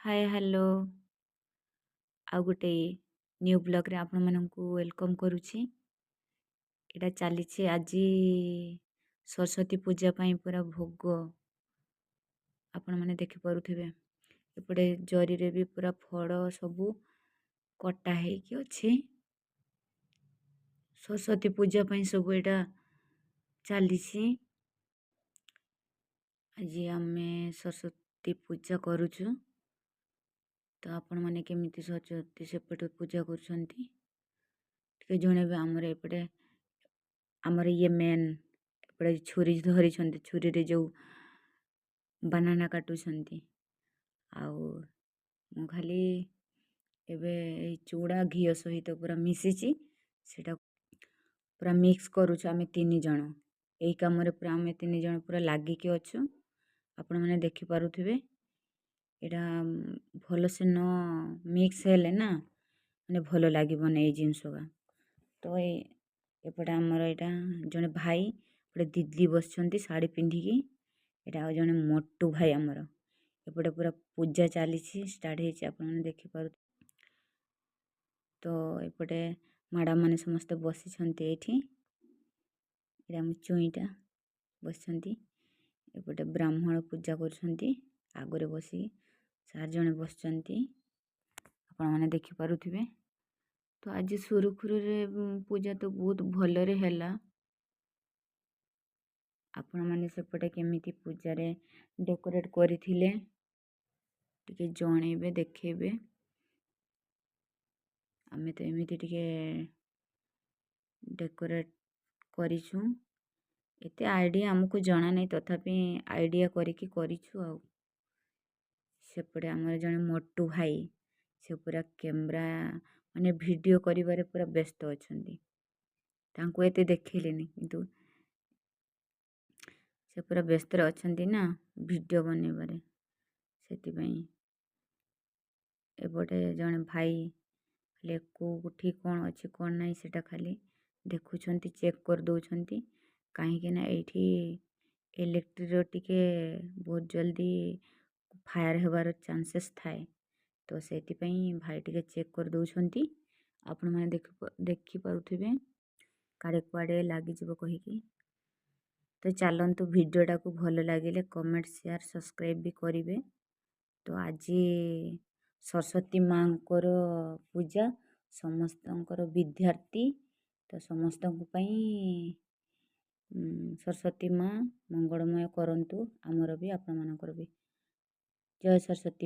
ହାଏ hello ଆଉ ଗୋଟେ new ବ୍ଲଗ୍ରେ ଆପଣମାନଙ୍କୁ ୱେଲକମ୍ କରୁଛି। ଏଇଟା ଚାଲିଛି ଆଜି ସରସ୍ୱତୀ ପୂଜା ପାଇଁ ପୁରା ଭୋଗ ଆପଣମାନେ ଦେଖିପାରୁଥିବେ। ଏପଟେ ଜରିରେ ବି ପୁରା ଫଳ ସବୁ କଟା ହେଇକି ଅଛି। ସରସ୍ୱତୀ ପୂଜା ପାଇଁ ସବୁ ଏଇଟା ଚାଲିଛି। ଆଜି ଆମେ ସରସ୍ୱତୀ ପୂଜା କରୁଛୁ। ତ ଆପଣମାନେ କେମିତି ସରସ୍ୱତୀ ସେପଟେ ପୂଜା କରୁଛନ୍ତି ଟିକେ ଜଣେଇବେ। ଆମର ଇଏ ମେନ୍ ଏପଟେ ଛୁରୀ ଧରିଛନ୍ତି, ଛୁରୀରେ ଯେଉଁ ବାନାନା କାଟୁଛନ୍ତି। ଆଉ ମୁଁ ଖାଲି ଏବେ ଏଇ ଚୁଡ଼ା ଘିଅ ସହିତ ପୁରା ମିଶିଛି, ସେଇଟା ପୁରା ମିକ୍ସ କରୁଛୁ ଆମେ 3 ଜଣ। ଏଇ କାମରେ ପୁରା ଆମେ 3 ଜଣ ପୁରା ଲାଗିକି ଅଛୁ। ଆପଣମାନେ ଦେଖିପାରୁଥିବେ। ଏଇଟା ଭଲସେ ନ ମିକ୍ସ ହେଲେ ନା ମାନେ ଭଲ ଲାଗିବନି ଏଇ ଜିନିଷଟା। ତ ଏପଟେ ଆମର ଏଇଟା ଜଣେ ଭାଇ, ଗୋଟେ ଦିଦି ବସିଛନ୍ତି ଶାଢ଼ୀ ପିନ୍ଧିକି। ଏଇଟା ଆଉ ଜଣେ ମୋଟୁ ଭାଇ ଆମର। ଏପଟେ ପୁରା ପୂଜା ଚାଲିଛି, ଷ୍ଟାର୍ଟ ହେଇଛି, ଆପଣମାନେ ଦେଖିପାରୁଥିବେ। ତ ଏପଟେ ମାଡ଼ାମାନେ ସମସ୍ତେ ବସିଛନ୍ତି ଏଇଠି। ଏଇଟା ଆମ ଚୁଇଁଟା ବସିଛନ୍ତି। ଏପଟେ ବ୍ରାହ୍ମଣ ପୂଜା କରୁଛନ୍ତି ଆଗରେ ବସିକି। ସାର୍ ଜଣେ ବସିଛନ୍ତି, ଆପଣମାନେ ଦେଖିପାରୁଥିବେ। ତ ଆଜି ସୁରୁଖୁରୁରେ ପୂଜା ତ ବହୁତ ଭଲରେ ହେଲା। ଆପଣମାନେ ସେପଟେ କେମିତି ପୂଜାରେ ଡେକୋରେଟ୍ କରିଥିଲେ ଟିକେ ଜଣେଇବେ, ଦେଖେଇବେ। ଆମେ ତ ଏମିତି ଟିକେ ଡେକୋରେଟ୍ କରିଛୁ। ଏତେ ଆଇଡ଼ିଆ ଆମକୁ ଜଣା ନାହିଁ, ତଥାପି ଆଇଡ଼ିଆ କରିକି କରିଛୁ ଆଉ। ସେପଟେ ଆମର ଜଣେ ମୋଟୁ ଭାଇ, ସେ ପୁରା କ୍ୟାମେରା ମାନେ ଭିଡ଼ିଓ କରିବାରେ ପୁରା ବ୍ୟସ୍ତ ଅଛନ୍ତି। ତାଙ୍କୁ ଏତେ ଦେଖେଇଲେନି, କିନ୍ତୁ ସେ ପୁରା ବ୍ୟସ୍ତରେ ଅଛନ୍ତି ନା ଭିଡ଼ିଓ ବନେଇବାରେ, ସେଥିପାଇଁ। ଏପଟେ ଜଣେ ଭାଇ ଖାଲି କେଉଁଠି କ'ଣ ଅଛି କ'ଣ ନାହିଁ ସେଇଟା ଖାଲି ଦେଖୁଛନ୍ତି, ଚେକ୍ କରିଦେଉଛନ୍ତି। କାହିଁକି ନା ଏଇଠି ଇଲେକ୍ଟ୍ରିର ଟିକେ ବହୁତ ଜଲ୍ଦି ଫାୟାର ହେବାର ଚାନ୍ସେସ୍ ଥାଏ। ତ ସେଥିପାଇଁ ଭାଇ ଟିକେ ଚେକ୍ କରିଦେଉଛନ୍ତି। ଆପଣମାନେ ଦେଖିପାରୁଥିବେ, କାଳେ କୁଆଡ଼େ ଲାଗିଯିବ କହିକି। ତ ଚାଲନ୍ତୁ, ଭିଡ଼ିଓଟାକୁ ଭଲ ଲାଗିଲେ କମେଣ୍ଟ, ସେୟାର, ସବସ୍କ୍ରାଇବ୍ ବି କରିବେ। ତ ଆଜି ସରସ୍ୱତୀ ମାଙ୍କର ପୂଜା, ସମସ୍ତଙ୍କର ବିଦ୍ୟାର୍ଥୀ, ତ ସମସ୍ତଙ୍କ ପାଇଁ ସରସ୍ୱତୀ ମା ମଙ୍ଗଳମୟ କରନ୍ତୁ। ଆମର ବି ଆପଣମାନଙ୍କର ବି। ଜୟ ସରସ୍ୱତୀ।